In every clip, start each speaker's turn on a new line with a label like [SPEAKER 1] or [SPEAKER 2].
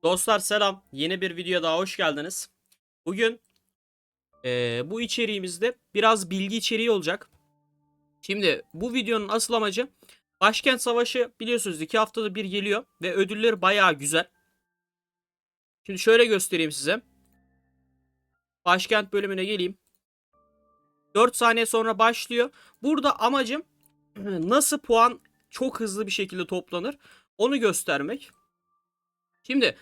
[SPEAKER 1] Dostlar selam. Yeni bir videoya daha hoş geldiniz. Bugün bu içeriğimizde biraz bilgi içeriği olacak. Şimdi bu videonun asıl amacı Başkent Savaşı biliyorsunuz 2 haftada bir geliyor ve ödülleri bayağı güzel. Şimdi şöyle göstereyim size. Başkent bölümüne geleyim. 4 saniye sonra başlıyor. Burada amacım nasıl puan çok hızlı bir şekilde toplanır onu göstermek. Şimdi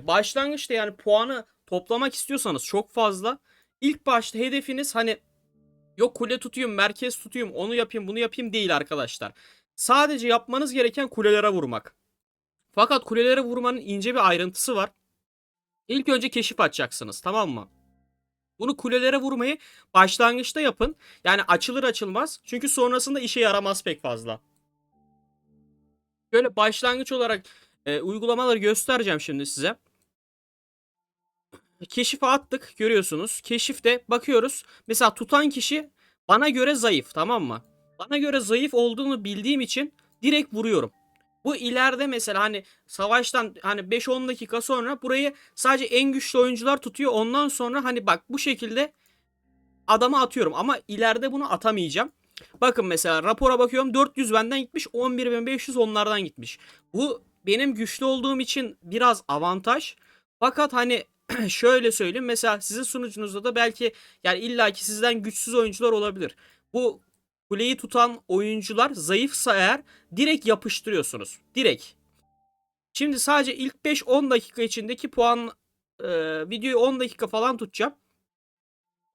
[SPEAKER 1] başlangıçta yani puanı toplamak istiyorsanız çok fazla. İlk başta hedefiniz hani yok kule tutayım, merkez tutayım, onu yapayım, bunu yapayım değil arkadaşlar. Sadece yapmanız gereken kulelere vurmak. Fakat kulelere vurmanın ince bir ayrıntısı var. İlk önce keşif açacaksınız, tamam mı? Bunu kulelere vurmayı başlangıçta yapın. Yani açılır açılmaz. Çünkü sonrasında işe yaramaz pek fazla. Böyle başlangıç olarak uygulamaları göstereceğim şimdi size. Keşife attık görüyorsunuz. Keşifte bakıyoruz. Mesela tutan kişi bana göre zayıf, tamam mı? Bana göre zayıf olduğunu bildiğim için direkt vuruyorum. Bu ileride mesela hani savaştan hani 5-10 dakika sonra burayı sadece en güçlü oyuncular tutuyor. Ondan sonra hani bak bu şekilde adamı atıyorum ama ileride bunu atamayacağım. Bakın mesela rapora bakıyorum, 400 benden gitmiş, 11.500 onlardan gitmiş. Bu benim güçlü olduğum için biraz avantaj. Fakat hani şöyle söyleyeyim, mesela sizin sunucunuzda da belki yani illaki sizden güçsüz oyuncular olabilir. Bu kuleyi tutan oyuncular zayıfsa eğer direkt yapıştırıyorsunuz. Direkt. Şimdi sadece ilk 5-10 dakika içindeki puan videoyu 10 dakika falan tutacağım.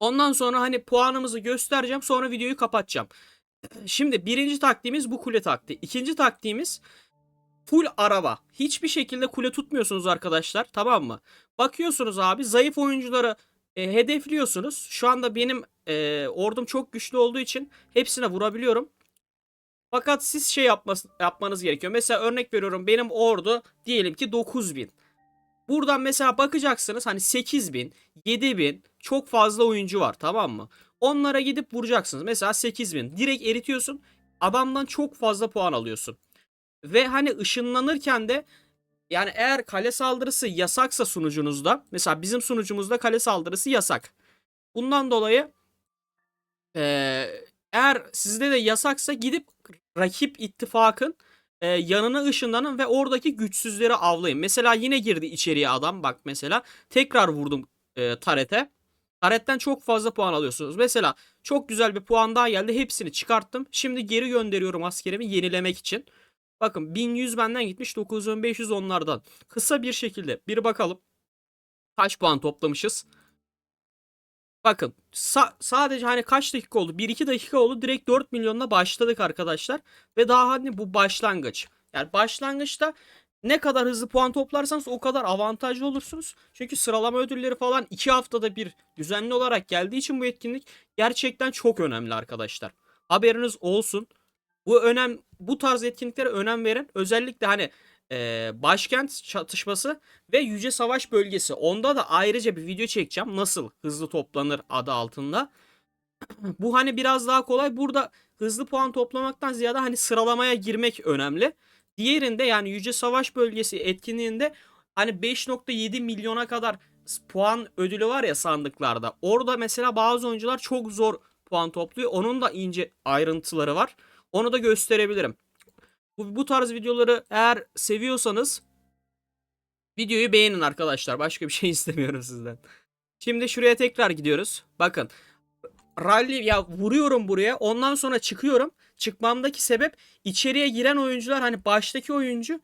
[SPEAKER 1] Ondan sonra hani puanımızı göstereceğim. Sonra videoyu kapatacağım. Şimdi birinci taktiğimiz bu kule taktiği. İkinci taktiğimiz full araba. Hiçbir şekilde kule tutmuyorsunuz arkadaşlar. Tamam mı? Bakıyorsunuz abi, zayıf oyuncuları hedefliyorsunuz. Şu anda benim ordum çok güçlü olduğu için hepsine vurabiliyorum. Fakat siz şey yapmanız gerekiyor. Mesela örnek veriyorum, benim ordu diyelim ki 9.000. Buradan mesela bakacaksınız hani 8.000, 7.000 çok fazla oyuncu var, tamam mı? Onlara gidip vuracaksınız. Mesela 8.000 direkt eritiyorsun. Adamdan çok fazla puan alıyorsun. Ve hani ışınlanırken de yani eğer kale saldırısı yasaksa sunucunuzda, mesela bizim sunucumuzda kale saldırısı yasak. Bundan dolayı eğer sizde de yasaksa gidip rakip ittifakın yanına ışınlanın ve oradaki güçsüzleri avlayın. Mesela yine girdi içeriye adam, bak mesela tekrar vurdum Taret'e. Taret'ten çok fazla puan alıyorsunuz. Mesela çok güzel bir puan daha geldi. Hepsini çıkarttım. Şimdi geri gönderiyorum askerimi yenilemek için. Bakın 1100 benden gitmiş, 9500 onlardan. Kısa bir şekilde bir bakalım kaç puan toplamışız. Bakın sadece hani kaç dakika oldu? 1-2 dakika oldu. Direkt 4 milyonla başladık arkadaşlar. Ve daha hani bu başlangıç. Yani başlangıçta ne kadar hızlı puan toplarsanız o kadar avantajlı olursunuz. Çünkü sıralama ödülleri falan 2 haftada bir düzenli olarak geldiği için bu etkinlik gerçekten çok önemli arkadaşlar. Haberiniz olsun. Bu tarz etkinliklere önem verin. Özellikle hani başkent çatışması ve Yüce Savaş bölgesi. Onda da ayrıca bir video çekeceğim. Nasıl hızlı toplanır adı altında. Bu hani biraz daha kolay. Burada hızlı puan toplamaktan ziyade hani sıralamaya girmek önemli. Diğerinde yani Yüce Savaş bölgesi etkinliğinde hani 5.7 milyona kadar puan ödülü var ya sandıklarda. Orada mesela bazı oyuncular çok zor puan topluyor. Onun da ince ayrıntıları var. Onu da gösterebilirim. Bu tarz videoları eğer seviyorsanız videoyu beğenin arkadaşlar. Başka bir şey istemiyorum sizden. Şimdi şuraya tekrar gidiyoruz. Bakın, rally ya, vuruyorum buraya. Ondan sonra çıkıyorum. Çıkmamdaki sebep, içeriye giren oyuncular hani baştaki oyuncu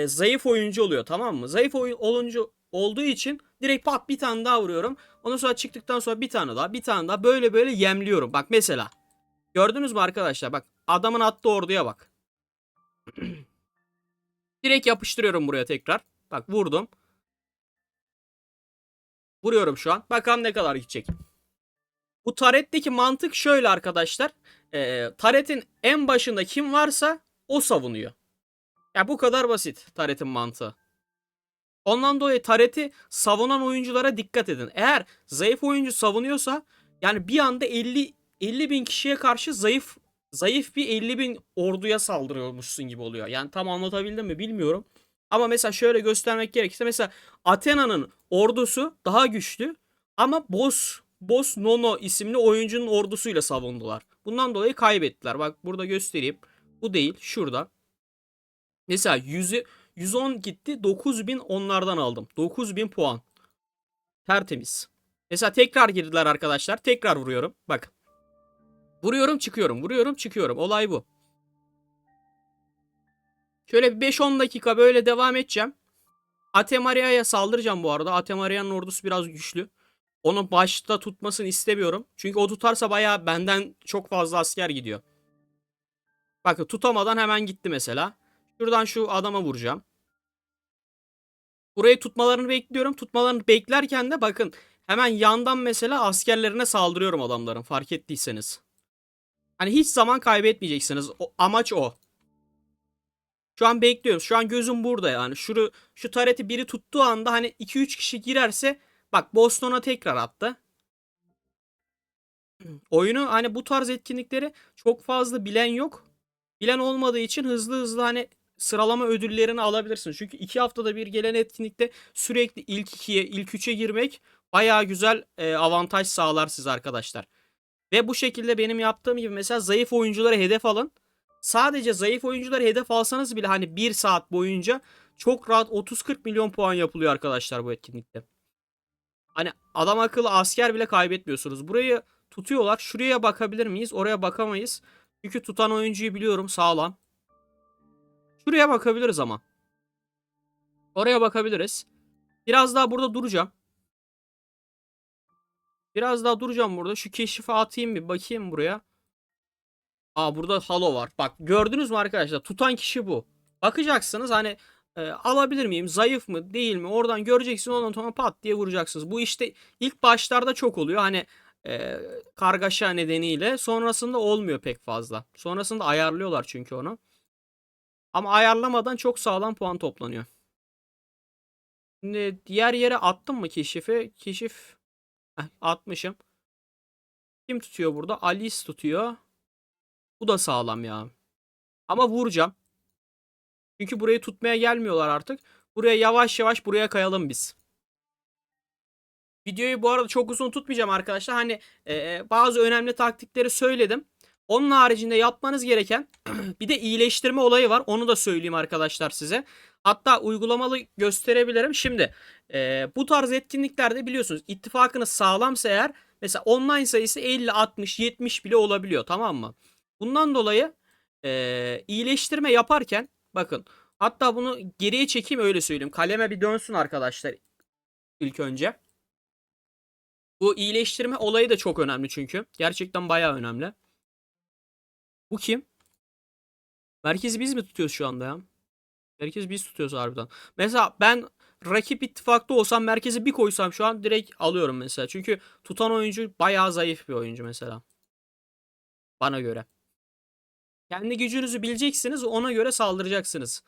[SPEAKER 1] zayıf oyuncu oluyor, tamam mı? Zayıf oyuncu olduğu için direkt pat bir tane daha vuruyorum. Ondan sonra çıktıktan sonra bir tane daha, bir tane daha, böyle böyle yemliyorum. Bak mesela. Gördünüz mü arkadaşlar? Bak adamın attığı orduya bak. Direkt yapıştırıyorum buraya tekrar. Bak vurdum. Vuruyorum şu an. Bakalım ne kadar gidecek. Bu taretteki mantık şöyle arkadaşlar. Taretin en başında kim varsa o savunuyor. Ya bu kadar basit taretin mantığı. Ondan dolayı tareti savunan oyunculara dikkat edin. Eğer zayıf oyuncu savunuyorsa yani bir anda 50 bin kişiye karşı zayıf bir 50 bin orduya saldırıyormuşsun gibi oluyor. Yani tam anlatabildim mi bilmiyorum. Ama mesela şöyle göstermek gerekirse mesela Athena'nın ordusu daha güçlü ama Boss Nono isimli oyuncunun ordusuyla savundular. Bundan dolayı kaybettiler. Bak burada göstereyim. Bu değil. Şurada. Mesela 110 gitti. 9000 onlardan aldım. 9000 puan. Tertemiz. Mesela tekrar girdiler arkadaşlar. Tekrar vuruyorum. Bak. Vuruyorum çıkıyorum. Vuruyorum çıkıyorum. Olay bu. Şöyle bir 5-10 dakika böyle devam edeceğim. Atemaria'ya saldıracağım bu arada. Atemaria'nın ordusu biraz güçlü. Onu başta tutmasını istemiyorum. Çünkü o tutarsa bayağı benden çok fazla asker gidiyor. Bakın tutamadan hemen gitti mesela. Şuradan şu adama vuracağım. Burayı tutmalarını bekliyorum. Tutmalarını beklerken de bakın hemen yandan mesela askerlerine saldırıyorum adamların, fark ettiyseniz. Hani hiç zaman kaybetmeyeceksiniz. Amaç o. Şu an bekliyoruz. Şu an gözüm burada yani. Şu tareti biri tuttuğu anda hani 2-3 kişi girerse, bak Boston'a tekrar attı. Oyunu hani bu tarz etkinlikleri çok fazla bilen yok. Bilen olmadığı için hızlı hızlı hani sıralama ödüllerini alabilirsin. Çünkü 2 haftada bir gelen etkinlikte sürekli ilk 2'ye, ilk 3'e girmek bayağı güzel avantaj sağlar size arkadaşlar. Ve bu şekilde benim yaptığım gibi mesela zayıf oyuncuları hedef alın. Sadece zayıf oyuncuları hedef alsanız bile hani 1 saat boyunca çok rahat 30-40 milyon puan yapılıyor arkadaşlar bu etkinlikte. Hani adam akıllı asker bile kaybetmiyorsunuz. Burayı tutuyorlar. Şuraya bakabilir miyiz? Oraya bakamayız. Çünkü tutan oyuncuyu biliyorum, sağlam. Şuraya bakabiliriz ama. Oraya bakabiliriz. Biraz daha burada duracağım. Biraz daha duracağım burada. Şu keşife atayım bir bakayım buraya. Aa, burada halo var. Bak gördünüz mü arkadaşlar? Tutan kişi bu. Bakacaksınız hani alabilir miyim? Zayıf mı? Değil mi? Oradan göreceksin. Ondan sonra pat diye vuracaksınız. Bu işte ilk başlarda çok oluyor. Hani e, kargaşa nedeniyle. Sonrasında olmuyor pek fazla. Sonrasında ayarlıyorlar çünkü onu. Ama ayarlamadan çok sağlam puan toplanıyor. Şimdi diğer yere attım mı keşifi? Keşif atmışım. Kim tutuyor burada? Alice tutuyor. Bu da sağlam ya. Ama vuracağım. Çünkü burayı tutmaya gelmiyorlar artık. Buraya yavaş yavaş buraya kayalım biz. Videoyu bu arada çok uzun tutmayacağım arkadaşlar. Hani bazı önemli taktikleri söyledim. Onun haricinde yapmanız gereken bir de iyileştirme olayı var. Onu da söyleyeyim arkadaşlar size. Hatta uygulamalı gösterebilirim. Şimdi bu tarz etkinliklerde biliyorsunuz ittifakınız sağlamsa eğer mesela online sayısı 50, 60, 70 bile olabiliyor, tamam mı? Bundan dolayı iyileştirme yaparken bakın, hatta bunu geriye çekeyim öyle söyleyeyim. Kaleme bir dönsün arkadaşlar ilk önce. Bu iyileştirme olayı da çok önemli çünkü. Gerçekten bayağı önemli. Bu kim? Merkezi biz mi tutuyoruz şu anda ya? Merkezi biz tutuyoruz harbiden. Mesela ben rakip ittifakta olsam merkezi bir koysam şu an direkt alıyorum mesela. Çünkü tutan oyuncu bayağı zayıf bir oyuncu mesela. Bana göre. Kendi gücünüzü bileceksiniz, ona göre saldıracaksınız.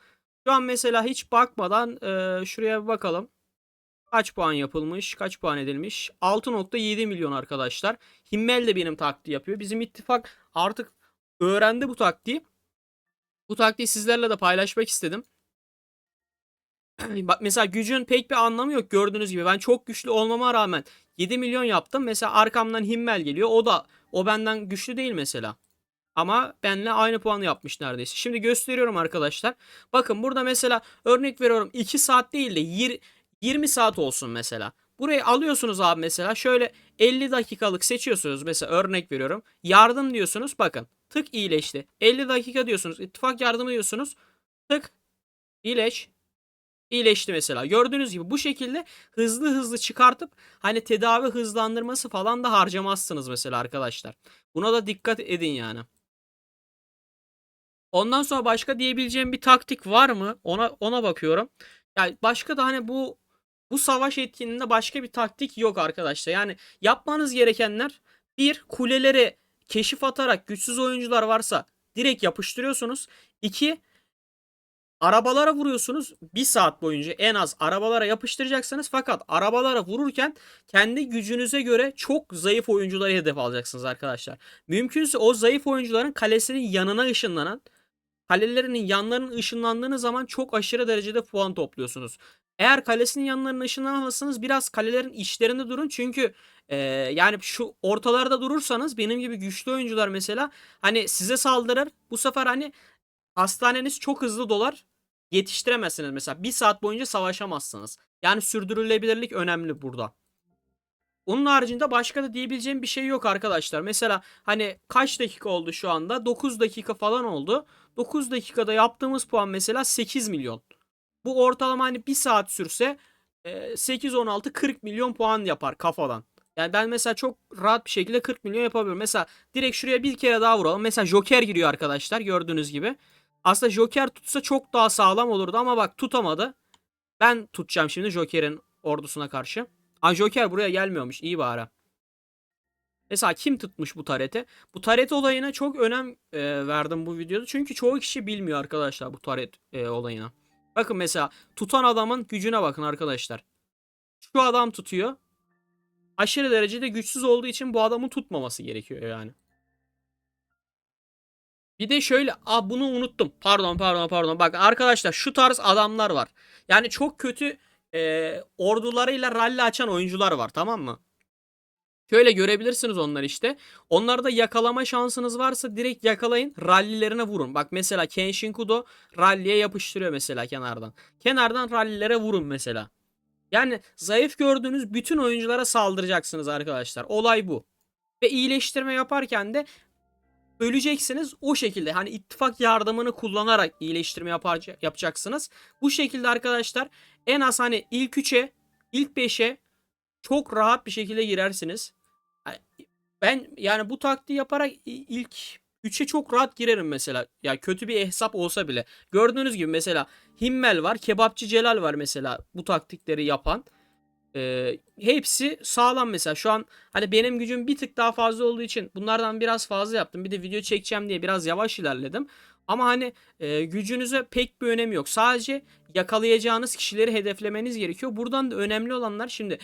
[SPEAKER 1] Şu an mesela hiç bakmadan şuraya bir bakalım. Kaç puan yapılmış? Kaç puan edilmiş? 6,7 milyon arkadaşlar. Himmel de benim taktiği yapıyor. Bizim ittifak artık öğrendi bu taktiği. Bu taktiği sizlerle de paylaşmak istedim. Bak mesela gücün pek bir anlamı yok gördüğünüz gibi. Ben çok güçlü olmama rağmen 7 milyon yaptım. Mesela arkamdan Himmel geliyor. O benden güçlü değil mesela. Ama benle aynı puanı yapmış neredeyse. Şimdi gösteriyorum arkadaşlar. Bakın burada mesela örnek veriyorum 2 saat değil de 20 saat olsun mesela. Burayı alıyorsunuz abi mesela. Şöyle 50 dakikalık seçiyorsunuz. Mesela örnek veriyorum. Yardım diyorsunuz. Bakın. Tık iyileşti. 50 dakika diyorsunuz. İttifak yardımı diyorsunuz. Tık iyileş. İyileşti mesela. Gördüğünüz gibi bu şekilde hızlı hızlı çıkartıp hani tedavi hızlandırması falan da harcamazsınız mesela arkadaşlar. Buna da dikkat edin yani. Ondan sonra başka diyebileceğim bir taktik var mı? Ona bakıyorum. Yani başka da hani bu savaş etkinliğinde başka bir taktik yok arkadaşlar. Yani yapmanız gerekenler, bir, kulelere keşif atarak güçsüz oyuncular varsa direkt yapıştırıyorsunuz. İki, arabalara vuruyorsunuz. 1 saat boyunca en az arabalara yapıştıracaksınız. Fakat arabalara vururken kendi gücünüze göre çok zayıf oyuncuları hedef alacaksınız arkadaşlar. Mümkünse o zayıf oyuncuların kalesinin yanına ışınlanan, kalelerinin yanlarının ışınlandığınız zaman çok aşırı derecede puan topluyorsunuz. Eğer kalesinin yanlarına ışınlanamazsanız biraz kalelerin içlerinde durun. Çünkü yani şu ortalarda durursanız benim gibi güçlü oyuncular mesela hani size saldırır. Bu sefer hani hastaneniz çok hızlı dolar. Yetiştiremezsiniz mesela. Bir saat boyunca savaşamazsınız. Yani sürdürülebilirlik önemli burada. Onun haricinde başka da diyebileceğim bir şey yok arkadaşlar. Mesela hani kaç dakika oldu şu anda? 9 dakika falan oldu. 9 dakikada yaptığımız puan mesela 8 milyon. Bu ortalama hani 1 saat sürse 8, 16, 40 milyon puan yapar kafadan. Yani ben mesela çok rahat bir şekilde 40 milyon yapabiliyorum. Mesela direkt şuraya bir kere daha vuralım. Mesela Joker giriyor arkadaşlar gördüğünüz gibi. Aslında Joker tutsa çok daha sağlam olurdu ama bak tutamadı. Ben tutacağım şimdi Joker'in ordusuna karşı. Aa, Joker buraya gelmiyormuş. İyi bari. Mesela kim tutmuş bu tarete? Bu taret olayına çok önem verdim bu videoda. Çünkü çoğu kişi bilmiyor arkadaşlar bu taret olayına. Bakın mesela tutan adamın gücüne bakın arkadaşlar. Şu adam tutuyor. Aşırı derecede güçsüz olduğu için bu adamın tutmaması gerekiyor yani. Bir de şöyle, bunu unuttum. Pardon. Bak arkadaşlar şu tarz adamlar var. Yani çok kötü ordularıyla rally açan oyuncular var, tamam mı? Şöyle görebilirsiniz onlar işte. Onlarda yakalama şansınız varsa direkt yakalayın. Rallilerine vurun. Bak mesela Kenshin Kudo ralliye yapıştırıyor mesela kenardan. Kenardan rallilere vurun mesela. Yani zayıf gördüğünüz bütün oyunculara saldıracaksınız arkadaşlar. Olay bu. Ve iyileştirme yaparken de öleceksiniz o şekilde. Hani ittifak yardımını kullanarak iyileştirme yapacaksınız. Bu şekilde arkadaşlar en az hani ilk 3'e, ilk 5'e çok rahat bir şekilde girersiniz. Ben yani bu taktiği yaparak ilk 3'e çok rahat girerim mesela. Ya kötü bir hesap olsa bile. Gördüğünüz gibi mesela Himmel var, Kebapçı Celal var mesela bu taktikleri yapan. Hepsi sağlam mesela. Şu an hani benim gücüm bir tık daha fazla olduğu için bunlardan biraz fazla yaptım. Bir de video çekeceğim diye biraz yavaş ilerledim. Ama hani gücünüze pek bir önemi yok. Sadece yakalayacağınız kişileri hedeflemeniz gerekiyor. Buradan da önemli olanlar şimdi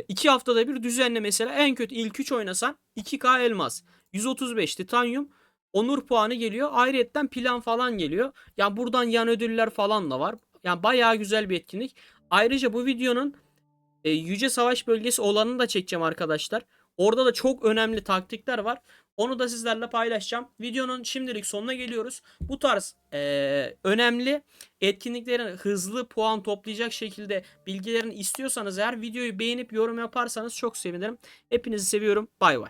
[SPEAKER 1] 2 haftada bir düzenle mesela en kötü ilk 3 oynasan 2K elmas, 135 titanyum, onur puanı geliyor. Ayrıyetten plan falan geliyor. Yani buradan yan ödüller falan da var. Yani bayağı güzel bir etkinlik. Ayrıca bu videonun Yüce Savaş Bölgesi olanını da çekeceğim arkadaşlar. Orada da çok önemli taktikler var. Onu da sizlerle paylaşacağım. Videonun şimdilik sonuna geliyoruz. Bu tarz önemli etkinliklerin hızlı puan toplayacak şekilde bilgilerini istiyorsanız eğer videoyu beğenip yorum yaparsanız çok sevinirim. Hepinizi seviyorum. Bay bay.